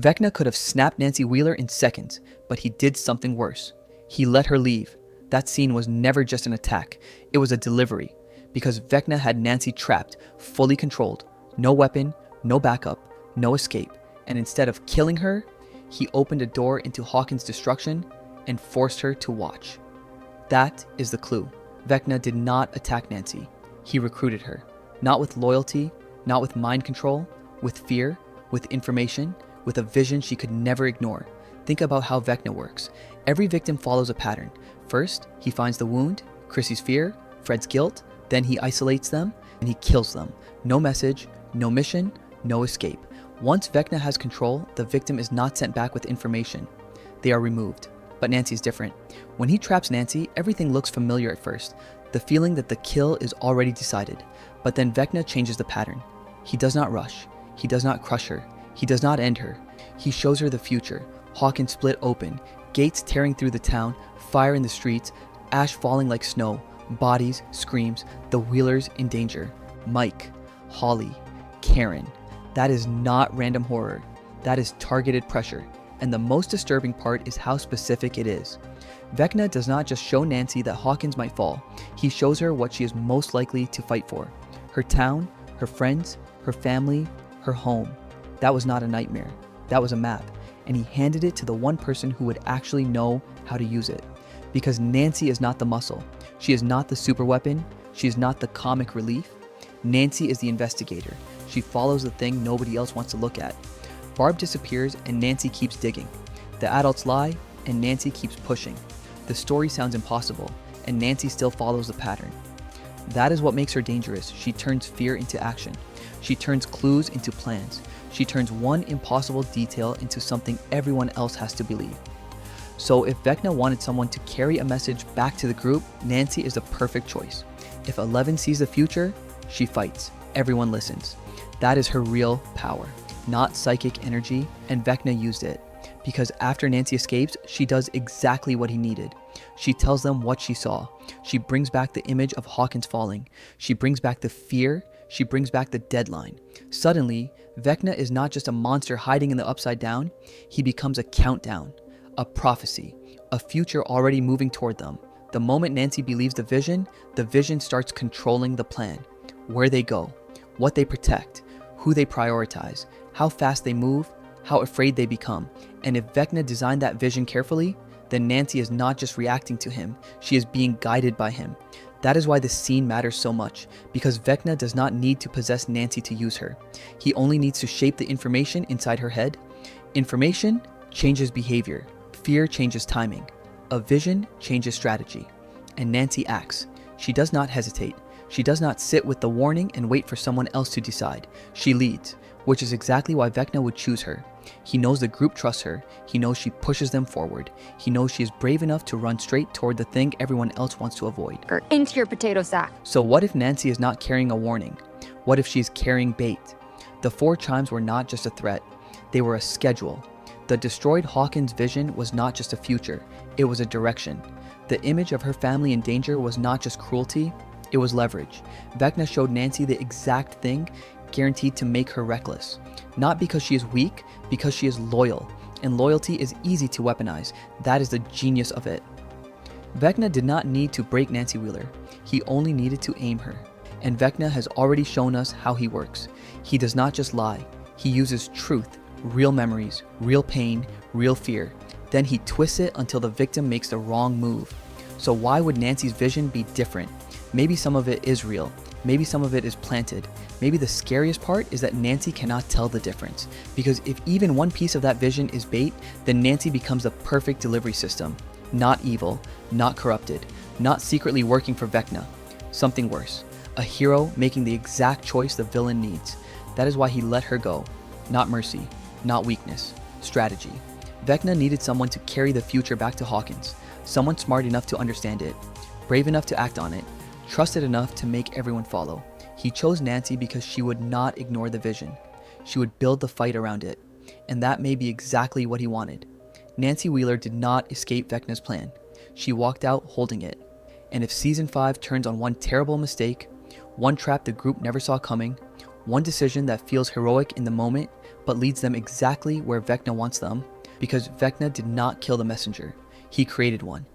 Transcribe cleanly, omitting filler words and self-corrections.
Vecna could have snapped Nancy Wheeler in seconds, but he did something worse. He let her leave. That scene was never just an attack, it was a delivery, because Vecna had Nancy trapped, fully controlled, no weapon, no backup, no escape, and instead of killing her, he opened a door into Hawkins' destruction and forced her to watch. That is the clue. Vecna did not attack Nancy. He recruited her, not with loyalty, not with mind control, with fear, with information, with a vision she could never ignore. Think about how Vecna works. Every victim follows a pattern. First, he finds the wound, Chrissy's fear, Fred's guilt, then he isolates them, and he kills them. No message, no mission, no escape. Once Vecna has control, the victim is not sent back with information. They are removed. But Nancy's different. When he traps Nancy, everything looks familiar at first. The feeling that the kill is already decided. But then Vecna changes the pattern. He does not rush. He does not crush her. He does not end her. He shows her the future. Hawkins split open, gates tearing through the town, fire in the streets, ash falling like snow, bodies, screams, the Wheelers in danger. Mike, Holly, Karen. That is not random horror. That is targeted pressure. And the most disturbing part is how specific it is. Vecna does not just show Nancy that Hawkins might fall. He shows her what she is most likely to fight for. Her town, her friends, her family, her home. That was not a nightmare. That was a map. And he handed it to the one person who would actually know how to use it. Because Nancy is not the muscle. She is not the super weapon. She is not the comic relief. Nancy is the investigator. She follows the thing nobody else wants to look at. Barb disappears and Nancy keeps digging. The adults lie and Nancy keeps pushing. The story sounds impossible and Nancy still follows the pattern. That is what makes her dangerous. She turns fear into action. She turns clues into plans. She turns one impossible detail into something everyone else has to believe. So if Vecna wanted someone to carry a message back to the group, Nancy is the perfect choice. If 11 sees the future, she fights. Everyone listens. That is her real power, not psychic energy, and Vecna used it. Because after Nancy escapes, she does exactly what he needed. She tells them what she saw. She brings back the image of Hawkins falling. She brings back the fear. She brings back the deadline. Suddenly, Vecna is not just a monster hiding in the upside down. He becomes a countdown, a prophecy, a future already moving toward them. The moment Nancy believes the vision starts controlling the plan. Where they go, what they protect, who they prioritize, how fast they move, how afraid they become. And if Vecna designed that vision carefully, then Nancy is not just reacting to him, she is being guided by him. That is why this scene matters so much, because Vecna does not need to possess Nancy to use her. He only needs to shape the information inside her head. Information changes behavior, fear changes timing, a vision changes strategy. And Nancy acts. She does not hesitate. She does not sit with the warning and wait for someone else to decide. She leads, which is exactly why Vecna would choose her. He knows the group trusts her. He knows she pushes them forward. He knows she is brave enough to run straight toward the thing everyone else wants to avoid. Or into your potato sack. So what if Nancy is not carrying a warning? What if she is carrying bait? The 4 chimes were not just a threat. They were a schedule. The destroyed Hawkins vision was not just a future. It was a direction. The image of her family in danger was not just cruelty. It was leverage. Vecna showed Nancy the exact thing guaranteed to make her reckless. Not because she is weak, because she is loyal. And loyalty is easy to weaponize. That is the genius of it. Vecna did not need to break Nancy Wheeler. He only needed to aim her. And Vecna has already shown us how he works. He does not just lie. He uses truth, real memories, real pain, real fear. Then he twists it until the victim makes the wrong move. So why would Nancy's vision be different? Maybe some of it is real. Maybe some of it is planted. Maybe the scariest part is that Nancy cannot tell the difference. Because if even one piece of that vision is bait, then Nancy becomes the perfect delivery system. Not evil, not corrupted, not secretly working for Vecna. Something worse. A hero making the exact choice the villain needs. That is why he let her go. Not mercy, not weakness, strategy. Vecna needed someone to carry the future back to Hawkins. Someone smart enough to understand it, brave enough to act on it, trusted enough to make everyone follow. He chose Nancy because she would not ignore the vision. She would build the fight around it. And that may be exactly what he wanted. Nancy Wheeler did not escape Vecna's plan. She walked out holding it. And if Season 5 turns on one terrible mistake, one trap the group never saw coming, one decision that feels heroic in the moment, but leads them exactly where Vecna wants them, because Vecna did not kill the messenger. He created one.